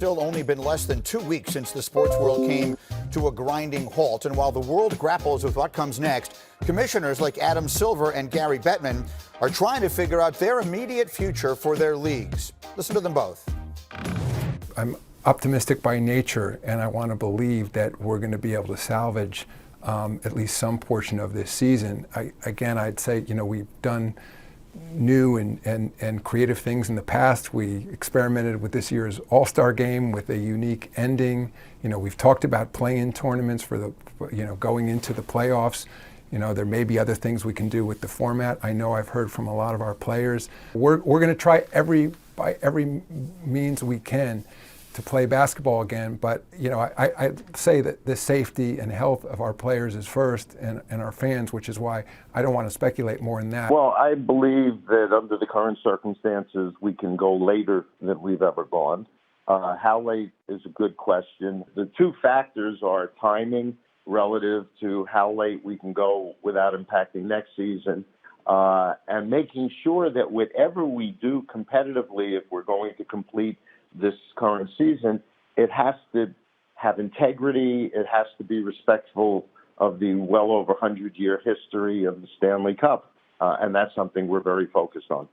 Still only been less than 2 weeks since the sports world came to a grinding halt. And while the world grapples with what comes next, commissioners like Adam Silver and Gary Bettman are trying to figure out their immediate future for their leagues. Listen to them both. I'm optimistic by nature, and I want to believe that we're going to be able to salvage at least some portion of this season. I'd say, we've done new and creative things in the past. We experimented with this year's All-Star game with a unique ending. We've talked about play-in tournaments for going into the playoffs. There may be other things we can do with the format. I know I've heard from a lot of our players. We're going to try by every means we can to play basketball again, but I say that the safety and health of our players is first, and our fans, which is why I don't want to speculate more than that. Well, I believe that under the current circumstances, we can go later than we've ever gone. How late is a good question. The two factors are timing relative to how late we can go without impacting next season, and making sure that whatever we do competitively, if we're going to complete this current season, it has to have integrity. It has to be respectful of the well over 100-year history of the Stanley Cup. And that's something we're very focused on.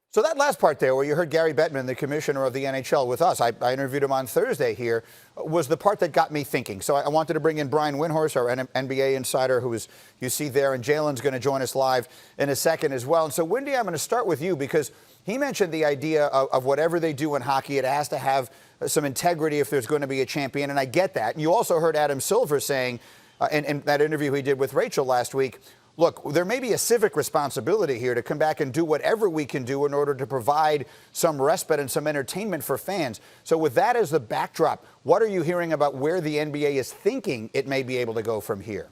So that last part there where you heard Gary Bettman, the commissioner of the NHL, with us, I interviewed him on Thursday here, was the part that got me thinking. So I wanted to bring in Brian Windhorst, our NBA insider, who is, you see there, and Jalen's going to join us live in a second as well. And so, Windy, I'm going to start with you because he mentioned the idea of whatever they do in hockey, it has to have some integrity if there's going to be a champion, and I get that. And you also heard Adam Silver saying in that interview he did with Rachel last week, look, there may be a civic responsibility here to come back and do whatever we can do in order to provide some respite and some entertainment for fans. So with that as the backdrop, what are you hearing about where the NBA is thinking it may be able to go from here?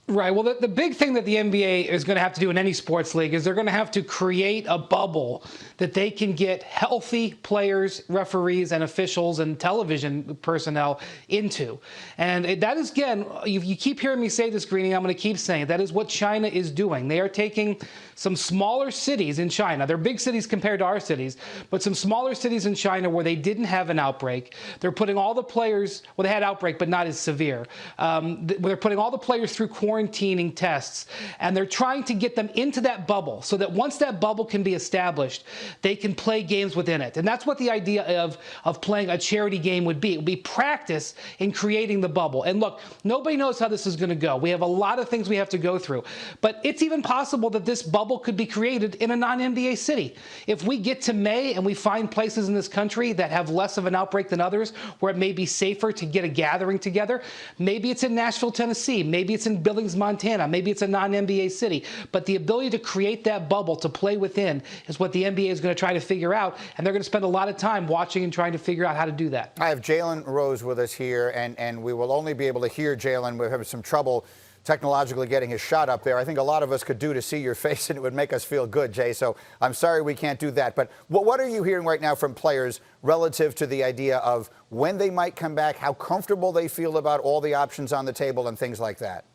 Right. Well, the big thing that the NBA is going to have to do in any sports league is they're going to have to create a bubble that they can get healthy players, referees, and officials and television personnel into. And that is, again, you keep hearing me say this, Greeny, I'm going to keep saying it. That is what China is doing. They are taking some smaller cities in China. They're big cities compared to our cities, but some smaller cities in China where they didn't have an outbreak. They're putting all the players, well, they had outbreak, but not as severe. They're putting all the players through quarantining tests, and they're trying to get them into that bubble so that once that bubble can be established, they can play games within it. And that's what the idea of playing a charity game would be. It would be practice in creating the bubble. And look, nobody knows how this is going to go. We have a lot of things we have to go through, but it's even possible that this bubble could be created in a non-NBA city. If we get to May and we find places in this country that have less of an outbreak than others, where it may be safer to get a gathering together, maybe it's in Nashville, Tennessee, maybe it's in Billings, Montana, maybe it's a non-NBA city, but the ability to create that bubble to play within is what the NBA is going to try to figure out, and they're going to spend a lot of time watching and trying to figure out how to do that. I have Jalen Rose with us here, and we will only be able to hear Jalen. We're having some trouble technologically getting his shot up there. I think a lot of us could do to see your face, and it would make us feel good, Jay, so I'm sorry we can't do that. But what are you hearing right now from players relative to the idea of when they might come back, how comfortable they feel about all the options on the table and things like that?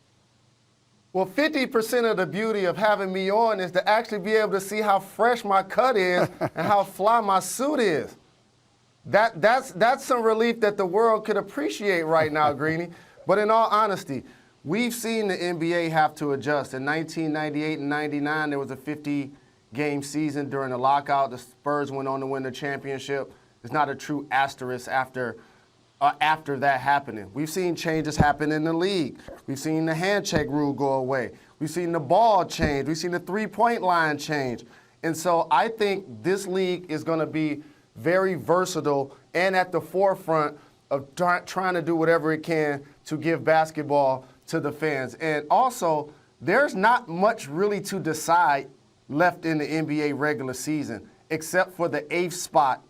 Well, 50% of the beauty of having me on is to actually be able to see how fresh my cut is and how fly my suit is. That's some relief that the world could appreciate right now, Greeny. But in all honesty, we've seen the NBA have to adjust. In 1998 and 99, there was a 50-game season during the lockout. The Spurs went on to win the championship. It's not a true asterisk after that happening. We've seen changes happen in the league. We've seen the handshake rule go away. We've seen the ball change. We've seen the three-point line change. And so I think this league is going to be very versatile and at the forefront of trying to do whatever it can to give basketball to the fans. And also, there's not much really to decide left in the NBA regular season except for the 8th spot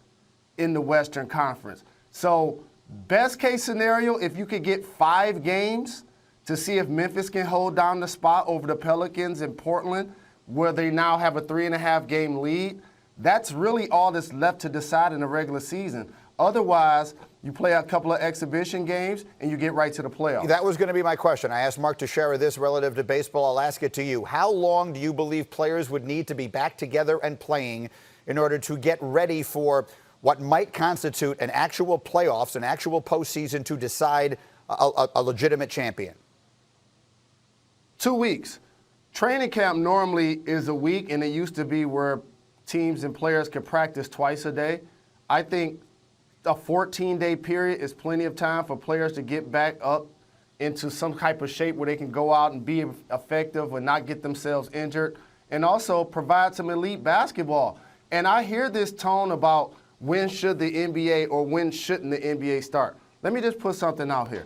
in the Western Conference. So best case scenario, if you could get 5 games to see if Memphis can hold down the spot over the Pelicans in Portland, where they now have a 3.5-game lead, that's really all that's left to decide in the regular season. Otherwise, you play a couple of exhibition games and you get right to the playoffs. That was going to be my question. I asked Mark Teixeira this relative to baseball. I'll ask it to you. How long do you believe players would need to be back together and playing in order to get ready for what might constitute an actual playoffs, an actual postseason to decide a legitimate champion? 2 weeks. Training camp normally is a week, and it used to be where teams and players could practice twice a day. I think a 14-day period is plenty of time for players to get back up into some type of shape where they can go out and be effective and not get themselves injured, and also provide some elite basketball. And I hear this tone about when should the NBA or when shouldn't the NBA start. Let me just put something out here.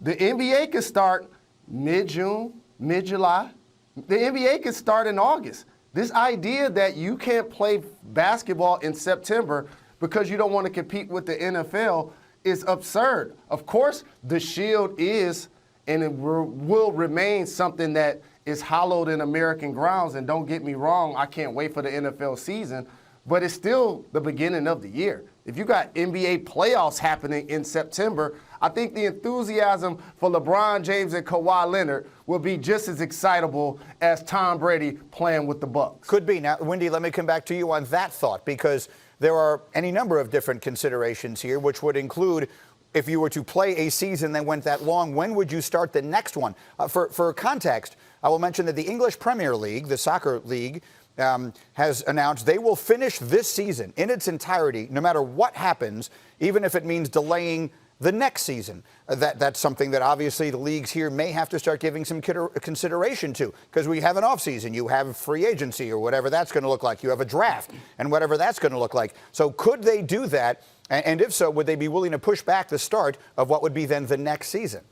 The NBA could start mid-June, mid-July. The NBA could start in August. This idea that you can't play basketball in September because you don't want to compete with the NFL is absurd. Of course, the Shield is and it will remain something that is hallowed in American grounds. And don't get me wrong, I can't wait for the NFL season, but it's still the beginning of the year. If you got NBA playoffs happening in September, I think the enthusiasm for LeBron James and Kawhi Leonard will be just as excitable as Tom Brady playing with the Bucks. Could be. Now, Wendy, let me come back to you on that thought, because there are any number of different considerations here, which would include, if you were to play a season that went that long, when would you start the next one? For context, I will mention that the English Premier League, the soccer league, has announced they will finish this season in its entirety, no matter what happens, even if it means delaying the next season. That's something that obviously the leagues here may have to start giving some consideration to, because we have an offseason, you have free agency or whatever that's going to look like, you have a draft and whatever that's going to look like. So could they do that? And if so, would they be willing to push back the start of what would be then the next season?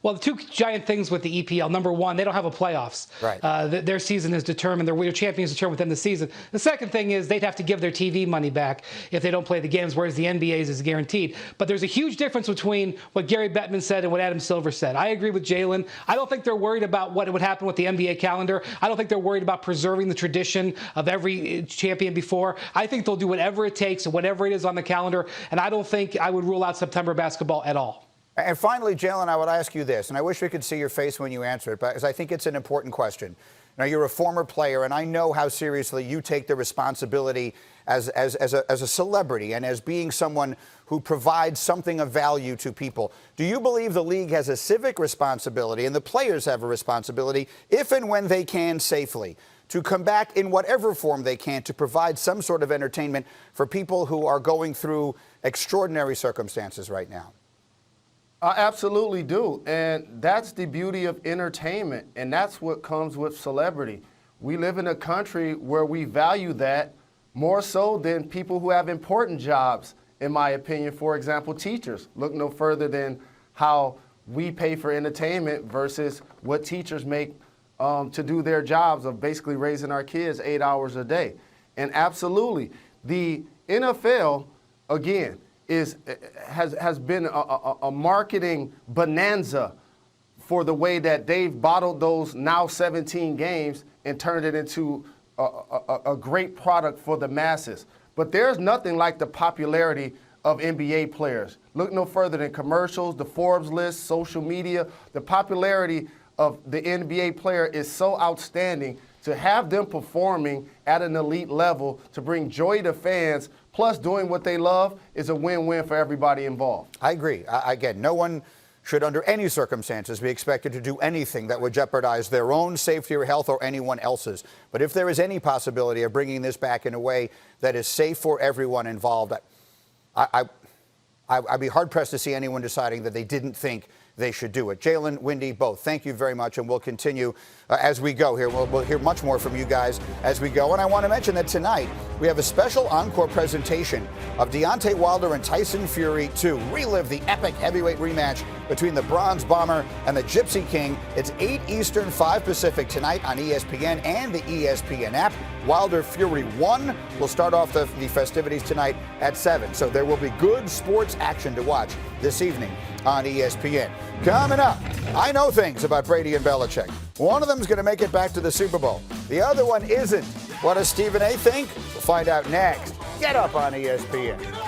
Well, the two giant things with the EPL, number one, they don't have a playoffs. Right. Their season is determined. Their champions determined within the season. The second thing is they'd have to give their TV money back if they don't play the games, whereas the NBA's is guaranteed. But there's a huge difference between what Gary Bettman said and what Adam Silver said. I agree with Jalen. I don't think they're worried about what would happen with the NBA calendar. I don't think they're worried about preserving the tradition of every champion before. I think they'll do whatever it takes and whatever it is on the calendar. And I don't think I would rule out September basketball at all. And finally, Jalen, I would ask you this, and I wish we could see your face when you answer it, because I think it's an important question. Now, you're a former player, and I know how seriously you take the responsibility as a celebrity and as being someone who provides something of value to people. Do you believe the league has a civic responsibility and the players have a responsibility, if and when they can safely, to come back in whatever form they can to provide some sort of entertainment for people who are going through extraordinary circumstances right now? I absolutely do. And that's the beauty of entertainment. And that's what comes with celebrity. We live in a country where we value that more so than people who have important jobs, in my opinion. For example, teachers. Look no further than how we pay for entertainment versus what teachers make to do their jobs of basically raising our kids 8 hours a day. And absolutely, the NFL, again, has been a marketing bonanza for the way that they've bottled those now 17 games and turned it into a great product for the masses. But there's nothing like the popularity of NBA players. Look no further than commercials, the Forbes list, social media. The popularity of the NBA player is so outstanding. To have them performing at an elite level to bring joy to fans, plus doing what they love, is a win-win for everybody involved. I agree. Again, no one should under any circumstances be expected to do anything that would jeopardize their own safety or health or anyone else's. But if there is any possibility of bringing this back in a way that is safe for everyone involved, I'd be hard-pressed to see anyone deciding that they didn't think they should do it. Jalen, Wendy, both, thank you very much, and we'll continue as we go here. We'll hear much more from you guys as we go. And I want to mention that tonight we have a special encore presentation of Deontay Wilder and Tyson Fury to relive the epic heavyweight rematch between the Bronze Bomber and the Gypsy King. It's 8 Eastern, 5 Pacific tonight on ESPN and the ESPN app. Wilder Fury 1 will start off the festivities tonight at 7. So there will be good sports action to watch this evening on ESPN. Coming up, I know things about Brady and Belichick. One of them is going to make it back to the Super Bowl. The other one isn't. What does Stephen A. think? We'll find out next. Get Up on ESPN.